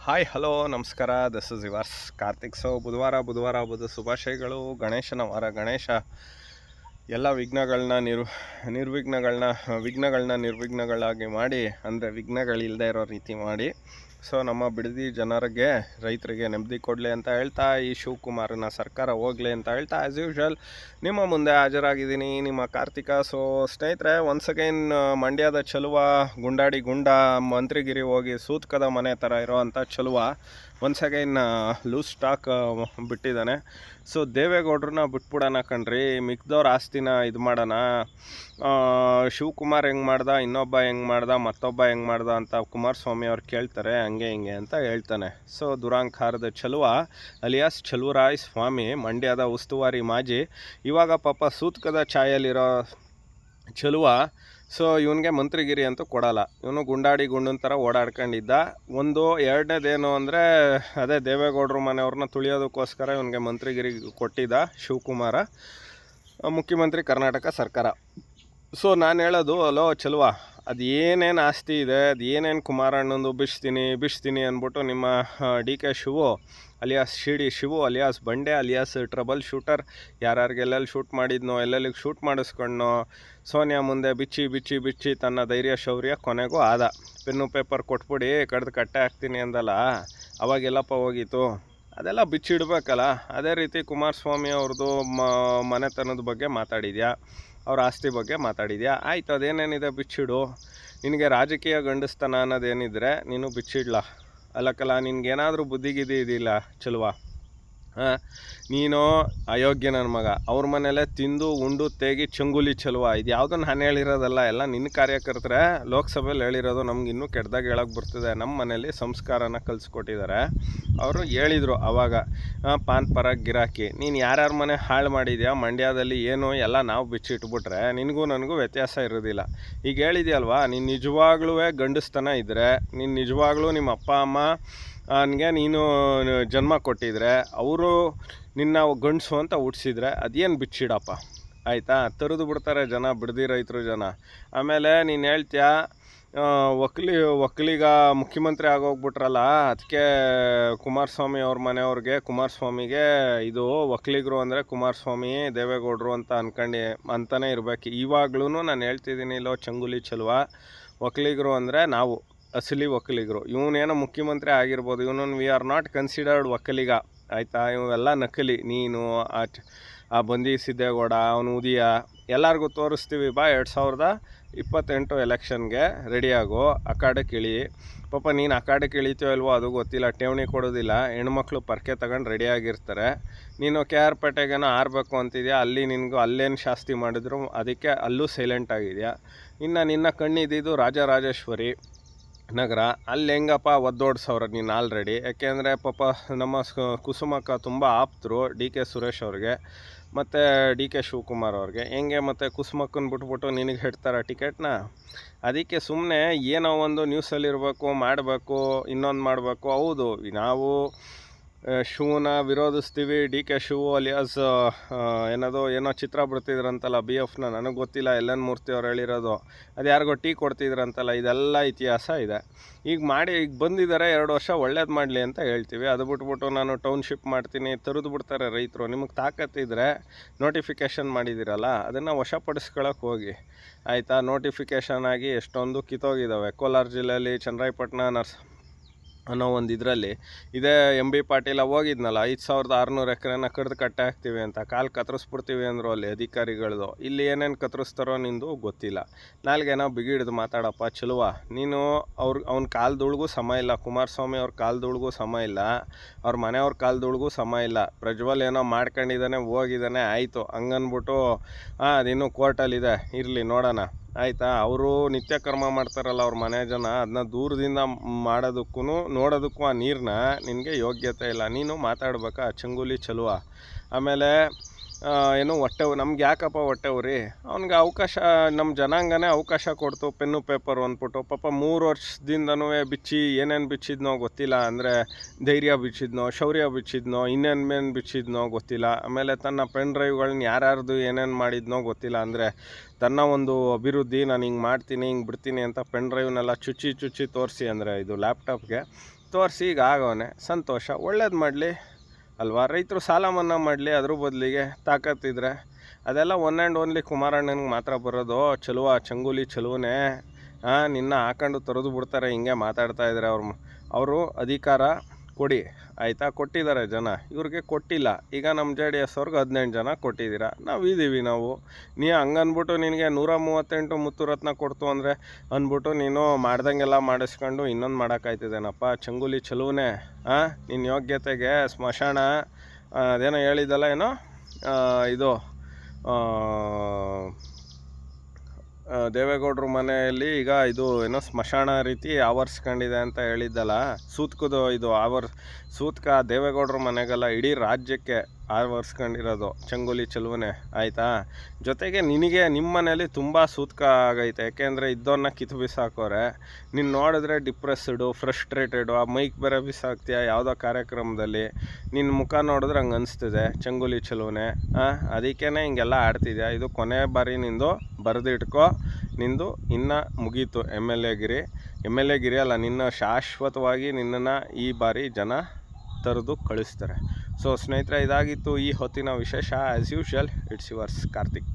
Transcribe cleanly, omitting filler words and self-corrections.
Hi hello ನಮಸ್ಕಾರ. This is yours Karthik. ಬುಧವಾರ ಹಬ್ಬದ ಶುಭಾಶಯಗಳು. ಗಣೇಶನ ವಾರ. ಗಣೇಶ ಎಲ್ಲ ವಿಘ್ನಗಳನ್ನ ನಿರ್ವಿಘ್ನಗಳಾಗಿ ಮಾಡಿ, ಅಂದರೆ ವಿಘ್ನಗಳಿಲ್ಲದೆ ಇರೋ ರೀತಿ ಮಾಡಿ ನಮ್ಮ ಬಿಡದಿ ಜನರಿಗೆ, ರೈತರಿಗೆ ನೆಮ್ಮದಿ ಕೊಡಲಿ ಅಂತ ಹೇಳ್ತಾ, ಈ ಶಿವಕುಮಾರನ ಸರ್ಕಾರ ಹೋಗಲಿ ಅಂತ ಹೇಳ್ತಾ, ಆ್ಯಸ್ ಯೂಶ್ವಲ್ ನಿಮ್ಮ ಮುಂದೆ ಹಾಜರಾಗಿದ್ದೀನಿ, ನಿಮ್ಮ ಕಾರ್ತಿಕ. ಸ್ನೇಹಿತರೆ, ಒನ್ಸ್ ಅಗೈನ್ ಮಂಡ್ಯದ ಚಲುವ, ಗುಂಡಾಡಿ ಗುಂಡ, ಮಂತ್ರಿಗಿರಿ ಹೋಗಿ ಸೂತ್ಕದ ಮನೆ ಥರ ಇರೋವಂಥ ಚಲುವ ಒನ್ಸ್ ಅಗೈನ್ ಲೂಸ್ ಸ್ಟಾಕ್ ಬಿಟ್ಟಿದ್ದಾನೆ. ದೇವೇಗೌಡ್ರನ್ನ ಬಿಟ್ಬಿಡೋಣ ಕಣ್ರಿ, ಮಿಕ್ದವ್ರ ಆಸ್ತಿನ ಇದು ಮಾಡೋಣ. ಶಿವಕುಮಾರ್ ಹೆಂಗೆ ಮಾಡ್ದ, ಇನ್ನೊಬ್ಬ ಹೆಂಗೆ ಮಾಡ್ದ, ಮತ್ತೊಬ್ಬ ಹೆಂಗೆ ಮಾಡ್ದ ಅಂತ ಕುಮಾರಸ್ವಾಮಿ ಅವ್ರು ಕೇಳ್ತಾರೆ, ಹಂಗೆ ಹಿಂಗೆ ಅಂತ ಹೇಳ್ತಾನೆ. ದುರಾಂಕಾರದ ಚಲುವ ಅಲಿಯಾಸ್ ಚಲುವರಾಯ ಸ್ವಾಮಿ, ಮಂಡ್ಯದ ಉಸ್ತುವಾರಿ ಮಾಜಿ, ಇವಾಗ ಪಾಪ ಸೂತ್ಕದ ಛಾಯಲ್ಲಿರೋ ಚಲುವ. ಇವನಿಗೆ ಮಂತ್ರಿಗಿರಿ ಅಂತೂ ಕೊಡಲ್ಲ. ಇವನು ಗುಂಡಾಡಿ ಗುಂಡನ ಥರ ಓಡಾಡ್ಕೊಂಡಿದ್ದ. ಎರಡನೇದೇನು ಅಂದರೆ, ಅದೇ ದೇವೇಗೌಡರು ಮನೆಯವ್ರನ್ನ ತುಳಿಯೋದಕ್ಕೋಸ್ಕರ ಇವನಿಗೆ ಮಂತ್ರಿಗಿರಿ ಕೊಟ್ಟಿದ್ದ ಶಿವಕುಮಾರ, ಮುಖ್ಯಮಂತ್ರಿ ಕರ್ನಾಟಕ ಸರ್ಕಾರ. ನಾನು ಹೇಳೋದು, ಅಲೋ ಚಲುವ, ಅದು ಏನೇನು ಆಸ್ತಿ ಇದೆ, ಅದು ಏನೇನು ಕುಮಾರಣ್ಣಂದು ಬಿಡಿಸ್ತೀನಿ ಅಂದ್ಬಿಟ್ಟು ನಿಮ್ಮ D K Shivu alias Shivu alias ಬಂಡೆ ಅಲಿಯಾಸ್ ಟ್ರಬಲ್ ಶೂಟರ್, ಯಾರ್ಯಾರಿಗೆಲ್ಲೆಲ್ಲಿ ಶೂಟ್ ಮಾಡಿದ್ನೋ, ಎಲ್ಲೆಲ್ಲಿಗೆ ಶೂಟ್ ಮಾಡಿಸ್ಕೊಂಡ್ನೋ, ಸೋನಿಯಾ ಮುಂದೆ ಬಿಚ್ಚಿ ತನ್ನ ಧೈರ್ಯ ಶೌರ್ಯ ಕೊನೆಗೂ ಆದ. ಪೆನ್ನು ಪೇಪರ್ ಕೊಟ್ಬಿಡಿ ಕಡ್ದು ಕಟ್ಟೆ ಹಾಕ್ತೀನಿ ಅಂದಲ್ಲ, ಅವಾಗೆಲ್ಲಪ್ಪ ಹೋಗಿತ್ತು. ಅದೆಲ್ಲ ಬಿಚ್ಚಿಡ್ಬೇಕಲ್ಲ. ಅದೇ ರೀತಿ ಕುಮಾರಸ್ವಾಮಿ ಅವ್ರದ್ದು ಮನೆತನದ ಬಗ್ಗೆ ಮಾತಾಡಿದ್ಯಾ, ಅವ್ರ ಆಸ್ತಿ ಬಗ್ಗೆ ಮಾತಾಡಿದ್ಯಾ, ಆಯಿತು, ಅದೇನೇನಿದೆ ಬಿಚ್ಚಿಡು. ನಿನಗೆ ರಾಜಕೀಯ ಗಂಡಸ್ತನ ಅನ್ನೋದೇನಿದ್ರೆ ನೀನು ಬಿಚ್ಚಿಡ್ಲ. ಅಲ್ಲಕ್ಕಲ್ಲ, ನಿನ್ಗೇನಾದರೂ ಬುದ್ಧಿಗಿದ್ದಿ ಇದಿಲ್ಲ ಚಲುವ. ನೀನು ಅಯೋಗ್ಯ ನನ್ನ ಮಗ. ಅವ್ರ ಮನೇಲೆ ತಿಂದು ಉಂಡು ತೇಗಿ ಚಂಗುಲಿ ಚಲುವ. ಇದು ಯಾವುದೋ ನಾನು ಹೇಳಿರೋದಲ್ಲ, ಎಲ್ಲ ನಿನ್ನ ಕಾರ್ಯಕರ್ತರೆ ಲೋಕಸಭೆಯಲ್ಲಿ ಹೇಳಿರೋದು. ನಮಗಿನ್ನೂ ಕೆಟ್ಟದಾಗ ಹೇಳೋಕ್ಕೆ ಬರ್ತದೆ. ನಮ್ಮ ಮನೇಲಿ ಸಂಸ್ಕಾರನ ಕಲಿಸ್ಕೊಟ್ಟಿದ್ದಾರೆ. ಅವರು ಹೇಳಿದರು ಆವಾಗ, ಪಾನ್ ಪರಾಗ್ ಗಿರಾಕಿ, ನೀನು ಯಾರ್ಯಾರ ಮನೆ ಹಾಳು ಮಾಡಿದ್ಯಾ ಮಂಡ್ಯದಲ್ಲಿ ಏನು ಎಲ್ಲ ನಾವು ಬಿಚ್ಚಿಟ್ಬಿಟ್ರೆ ನಿನಗೂ ನನಗೂ ವ್ಯತ್ಯಾಸ ಇರೋದಿಲ್ಲ. ಈಗ ಹೇಳಿದ್ಯಲ್ವಾ, ನೀನು ನಿಜವಾಗ್ಲೂ ಗಂಡಸ್ತನ ಇದ್ದರೆ, ನೀನು ನಿಜವಾಗ್ಲೂ ನಿಮ್ಮ ಅಪ್ಪ ಅಮ್ಮ ನನಗೆ ನೀನು ಜನ್ಮ ಕೊಟ್ಟಿದ್ರೆ, ಅವರು ನಿನ್ನ ಗಂಡಸು ಅಂತ ಹುಟ್ಟಿಸಿದ್ರೆ ಅದೇನು ಬಿಚ್ಚಿಡಪ್ಪ, ಆಯಿತಾ? ತರಿದು ಬಿಡ್ತಾರೆ ಜನ, ಬಿಡದಿ ರೈತರು ಜನ. ಆಮೇಲೆ ನೀನು ಹೇಳ್ತೀಯ ಒಕ್ಕಲಿಗ ಮುಖ್ಯಮಂತ್ರಿ ಆಗೋಗ್ಬಿಟ್ರಲ್ಲ, ಅದಕ್ಕೆ ಕುಮಾರಸ್ವಾಮಿ ಅವ್ರ ಮನೆಯವ್ರಿಗೆ, ಕುಮಾರಸ್ವಾಮಿಗೆ ಇದು ಒಕ್ಕಲಿಗರು ಅಂದರೆ ಕುಮಾರಸ್ವಾಮಿ ದೇವೇಗೌಡರು ಅಂತ ಅಂತಲೇ ಇರಬೇಕು. ಇವಾಗ್ಲೂ ನಾನು ಹೇಳ್ತಿದ್ದೀನಿ, ಇಲ್ಲೋ ಚಂಗುಲಿ ಚಲುವ, ಒಕ್ಕಲಿಗರು ಅಂದರೆ ನಾವು ಅಸಲಿ ಒಕ್ಕಲಿಗರು. ಇವನೇನೋ ಮುಖ್ಯಮಂತ್ರಿ ಆಗಿರ್ಬೋದು, ಇವನನ್ನು we are not considered Vokkaliga, ಆಯಿತಾ? ಇವೆಲ್ಲ ನಕಲಿ. ನೀನು ಆ ಬಂದಿ ಸಿದ್ದೇಗೌಡ, ಅವನು ಉದಯ, ಎಲ್ಲರಿಗೂ ತೋರಿಸ್ತೀವಿ ಬಾ 2028 ಎಲೆಕ್ಷನ್ಗೆ ರೆಡಿಯಾಗೋ, ಅಖಾಡಕ್ಕೆ ಇಳಿ. ಪಾಪ ನೀನು ಅಖಾಡಕ್ಕೆ ಇಳಿತೀವೋ ಇಲ್ವೋ ಅದು ಗೊತ್ತಿಲ್ಲ, ಠೇವಣಿ ಕೊಡೋದಿಲ್ಲ, ಹೆಣ್ಮಕ್ಳು ಪರ್ಕೆ ತಗೊಂಡು ರೆಡಿಯಾಗಿರ್ತಾರೆ. ನೀನು ಕೆ ಆರ್ ಪೇಟೆಗೇನೋ ಆರಬೇಕು ಅಂತಿದ್ಯಾ, ಅಲ್ಲಿ ನಿನಗೂ ಅಲ್ಲೇನು ಶಾಸ್ತಿ ಮಾಡಿದ್ರು ಅದಕ್ಕೆ ಅಲ್ಲೂ ಸೈಲೆಂಟ್ ಆಗಿದೆಯಾ. ಇನ್ನು ನಿನ್ನ ಕಣ್ಣಿದ್ದು ರಾಜರಾಜೇಶ್ವರಿ ನಗರ, ಅಲ್ಲಿ ಹೆಂಗಪ್ಪ ಒದ್ದೋಡ್ಸವ್ರೆ ನೀನು ಆಲ್ರೆಡಿ. ಯಾಕೆಂದರೆ ಪಾಪ ನಮ್ಮ ಕುಸುಮಕ್ಕ ತುಂಬ ಆಪ್ತರು ಡಿ ಕೆ ಸುರೇಶ್ ಅವ್ರಿಗೆ ಮತ್ತು ಡಿ ಕೆ ಶಿವಕುಮಾರ್ ಅವ್ರಿಗೆ. ಹೆಂಗೆ ಮತ್ತು ಕುಸುಮಕ್ಕನ ಬಿಟ್ಬಿಟ್ಟು ನಿನಗೆ ಹೇಳ್ತಾರೆ ಟಿಕೆಟ್ನ? ಅದಕ್ಕೆ ಸುಮ್ಮನೆ ಏನೋ ಒಂದು ನ್ಯೂಸಲ್ಲಿರಬೇಕು, ಮಾಡಬೇಕು, ಇನ್ನೊಂದು ಮಾಡಬೇಕು. ಹೌದು, ನಾವು ಶಿವನ ವಿರೋಧಿಸ್ತೀವಿ. ಡಿ ಕೆ ಶಿವು ಅಲಿಯಾಸ್ ಏನೋ ಚಿತ್ರ ಬಿಡ್ತಿದ್ರಂತಲ್ಲ BFನ, ನನಗೆ ಗೊತ್ತಿಲ್ಲ, ಎಲ್ಲನ್ ಮೂರ್ತಿ ಅವ್ರು ಹೇಳಿರೋದು. ಅದು ಯಾರಿಗೋ ಟೀ ಕೊಡ್ತಿದ್ರಂತಲ್ಲ, ಇದೆಲ್ಲ ಇತಿಹಾಸ ಇದೆ. ಈಗ ಬಂದಿದ್ದಾರೆ, 2 ವರ್ಷ ಒಳ್ಳೇದು ಮಾಡಲಿ ಅಂತ ಹೇಳ್ತೀವಿ. ಅದು ಬಿಟ್ಬಿಟ್ಟು ನಾನು ಟೌನ್ಶಿಪ್ ಮಾಡ್ತೀನಿ, ತರಿದು ಬಿಡ್ತಾರೆ ರೈತರು. ನಿಮಗೆ ತಾಕತ್ತಿದ್ರೆ ನೋಟಿಫಿಕೇಷನ್ ಮಾಡಿದ್ದೀರಲ್ಲ, ಅದನ್ನು ವಶಪಡಿಸ್ಕೊಳ್ಳೋಕೆ ಹೋಗಿ, ಆಯಿತಾ? ನೋಟಿಫಿಕೇಷನ್ ಆಗಿ ಎಷ್ಟೊಂದು ಕಿತ್ತೋಗಿದ್ದಾವೆ. ಕೋಲಾರ ಜಿಲ್ಲೆಯಲ್ಲಿ ಚನ್ನರಾಯಪಟ್ಟಣ ಅನ್ನೋ ಒಂದು ಇದರಲ್ಲಿ ಇದೇ MB ಪಾಟೀಲ ಹೋಗಿದ್ನಲ್ಲ, 5600 ಎಕರೆನ ಕಡ್ದು ಕಟ್ಟೆ ಹಾಕ್ತೀವಿ ಅಂತ, ಕಾಲು ಕತ್ತರಿಸ್ಬಿಡ್ತೀವಿ ಅಂದರು ಅಲ್ಲಿ ಅಧಿಕಾರಿಗಳದು. ಇಲ್ಲಿ ಏನೇನು ಕತ್ತರಿಸ್ತಾರೋ ನಿಂದು ಗೊತ್ತಿಲ್ಲ. ನಾಲ್ಗೇನೋ ಬಿಗಿಡ್ದು ಮಾತಾಡಪ್ಪ ಚಲುವ. ನೀನು ಅವ್ನ ಕಾಲ್ದೊಳಗೂ ಸಮ ಇಲ್ಲ, ಕುಮಾರಸ್ವಾಮಿ ಅವ್ರ ಕಾಲ್ದೊಳಗೂ ಸಮ ಇಲ್ಲ, ಅವ್ರ ಮನೆಯವ್ರ ಕಾಲ್ದೊಳಗೂ ಸಮ ಇಲ್ಲ. ಪ್ರಜ್ವಲ್ ಏನೋ ಮಾಡ್ಕೊಂಡಿದ್ದಾನೆ, ಹೋಗಿದ್ದಾನೆ, ಆಯಿತು, ಹಂಗನ್ಬಿಟ್ಟು ಅದಿನ್ನೂ ಕೋರ್ಟಲ್ಲಿದೆ, ಇರಲಿ ನೋಡೋಣ, ಆಯಿತಾ? ಅವರು ನಿತ್ಯ ಕರ್ಮ ಮಾಡ್ತಾರಲ್ಲ ಅವ್ರ ಮನೆ ಜನ, ಅದನ್ನ ದೂರದಿಂದ ಮಾಡೋದಕ್ಕೂ ನೋಡೋದಕ್ಕೂ ಆ ನೀರನ್ನ ನಿನಗೆ ಯೋಗ್ಯತೆ ಇಲ್ಲ. ನೀನು ಮಾತಾಡ್ಬೇಕಾ ಚಂಗುಲಿ ಚಲುವ? ಆಮೇಲೆ ನಮ್ಗೆ ಯಾಕಪ್ಪ ಹೊಟ್ಟೆ ಉರಿ? ಅವ್ನಿಗೆ ಅವಕಾಶ, ನಮ್ಮ ಜನಾಂಗನೇ ಅವಕಾಶ ಕೊಡ್ತು, ಪೆನ್ನು ಪೇಪರು ಅಂದ್ಬಿಟ್ಟು. ಪಾಪ 3 ವರ್ಷದಿಂದನೂ ಏನೇನು ಬಿಚ್ಚಿದ್ನೋ ಗೊತ್ತಿಲ್ಲ. ಅಂದರೆ ಧೈರ್ಯ ಬಿಚ್ಚಿದ್ನೋ, ಶೌರ್ಯ ಬಿಚ್ಚಿದ್ನೋ, ಇನ್ನೇನು ಬಿಚ್ಚಿದ್ನೋ ಗೊತ್ತಿಲ್ಲ. ಆಮೇಲೆ ತನ್ನ ಪೆನ್ ಡ್ರೈವ್ಗಳನ್ನ ಯಾರ್ಯಾರ್ದು ಏನೇನು ಮಾಡಿದ್ನೋ ಗೊತ್ತಿಲ್ಲ. ಅಂದರೆ ತನ್ನ ಒಂದು ಅಭಿವೃದ್ಧಿ, ನಾನು ಹಿಂಗೆ ಮಾಡ್ತೀನಿ, ಹಿಂಗೆ ಬಿಡ್ತೀನಿ ಅಂತ ಪೆನ್ ಡ್ರೈವ್ನೆಲ್ಲ ಚುಚ್ಚಿ ತೋರಿಸಿ, ಅಂದರೆ ಇದು ಲ್ಯಾಪ್ಟಾಪ್ಗೆ ತೋರಿಸಿ ಈಗ ಆಗೋನೆ ಸಂತೋಷ, ಒಳ್ಳೇದು ಮಾಡಲಿ ಅಲ್ವಾ. ರೈತರು ಸಾಲ ಮನ್ನಾ ಮಾಡಲಿ, ಅದ್ರ ಬದಲಿಗೆ ತಾಕತ್ತಿದ್ರೆ. ಅದೆಲ್ಲ ಒನ್ ಆ್ಯಂಡ್ ಓನ್ಲಿ ಕುಮಾರಣ್ಣನಿಗೆ ಮಾತ್ರ ಬರೋದು. ಚಂಗುಲಿ ಚಲುವನೇ ನಿನ್ನ ಹಾಕೊಂಡು ತೊರೆದು ಬಿಡ್ತಾರೆ. ಹಿಂಗೆ ಮಾತಾಡ್ತಾ ಇದ್ದಾರೆ ಅವರು ಅಧಿಕಾರ ಕೊಡಿ ಆಯಿತಾ. ಕೊಟ್ಟಿದ್ದಾರೆ ಜನ, ಇವ್ರಿಗೆ ಕೊಟ್ಟಿಲ್ಲ. ಈಗ ನಮ್ಮ JDS ಅವ್ರಿಗೆ 18 ಜನ ಕೊಟ್ಟಿದ್ದೀರಾ, ನಾವಿದ್ದೀವಿ. ನೀ ಹಂಗನ್ಬಿಟ್ಟು ನಿನಗೆ 138 ಮುತ್ತುರತ್ನ ಕೊಡ್ತು ಅಂದರೆ ಅಂದ್ಬಿಟ್ಟು ನೀನು ಮಾಡ್ದಂಗೆಲ್ಲ ಮಾಡಿಸ್ಕೊಂಡು ಇನ್ನೊಂದು ಮಾಡೋಕ್ಕಾಯ್ತದೇನಪ್ಪ. ಚಂಗುಲಿ ಚಲುವನೇ ನಿನ್ನ ಯೋಗ್ಯತೆಗೆ ಸ್ಮಶಾನ ಅದೇನೋ ಹೇಳಿದ್ದಲ್ಲ, ಏನೋ ಇದು ದೇವೇಗೌಡರು ಮನೆಯಲ್ಲಿ ಈಗ ಇದು ಏನೋ ಸ್ಮಶಾನ ರೀತಿ ಆವರಿಸ್ಕೊಂಡಿದೆ ಅಂತ ಹೇಳಿದ್ದಲ್ಲ. ಸೂತ್ಕದು ಇದು ಸೂತ್ಕ ದೇವೇಗೌಡರ ಮನೆಗೆಲ್ಲ ಇಡೀ ರಾಜ್ಯಕ್ಕೆ ಆವರಿಸ್ಕೊಂಡಿರೋದು ಚಂಗುಲಿ ಚಲುವನೇ ಆಯಿತಾ. ಜೊತೆಗೆ ನಿನಗೆ ನಿಮ್ಮ ಮನೇಲಿ ತುಂಬ ಸೂತ್ಕ ಆಗೈತೆ. ಯಾಕೆಂದರೆ ಇದ್ದವನ್ನ ಕಿತ್ತು ಬಿಸಾಕೋರೆ. ನೀನು ನೋಡಿದ್ರೆ ಡಿಪ್ರೆಸ್ಡು, ಫ್ರಸ್ಟ್ರೇಟೆಡು, ಆ ಮೈಕ್ ಬೇರೆ ಬಿಸಾಕ್ತೀಯ ಯಾವುದೋ ಕಾರ್ಯಕ್ರಮದಲ್ಲಿ. ನಿನ್ನ ಮುಖ ನೋಡಿದ್ರೆ ಹಂಗೆ ಅನಿಸ್ತಿದೆ ಚಂಗುಲಿ ಚಲುವನೇ. ಅದಕ್ಕೇ ಹಿಂಗೆಲ್ಲ ಆಡ್ತಿದ್ಯಾ. ಇದು ಕೊನೆ ಬಾರಿ ನಿಂದು, ಬರೆದಿಟ್ಕೋ. ನಿಂದು ಇನ್ನು ಮುಗೀತು ಎಮ್ ಎಲ್ ಎ ಗಿರಿ ಅಲ್ಲ, ನಿನ್ನ ಶಾಶ್ವತವಾಗಿ ನಿನ್ನನ್ನು ಈ ಬಾರಿ ಜನ ತರೆದು ಕಳಿಸ್ತಾರೆ. ಸೊ ಸ್ನೇಹಿತರೆ, ಇದಾಗಿತ್ತು ಈ ಹೊತ್ತಿನ ವಿಶೇಷ. As usual, it's yours Karthik.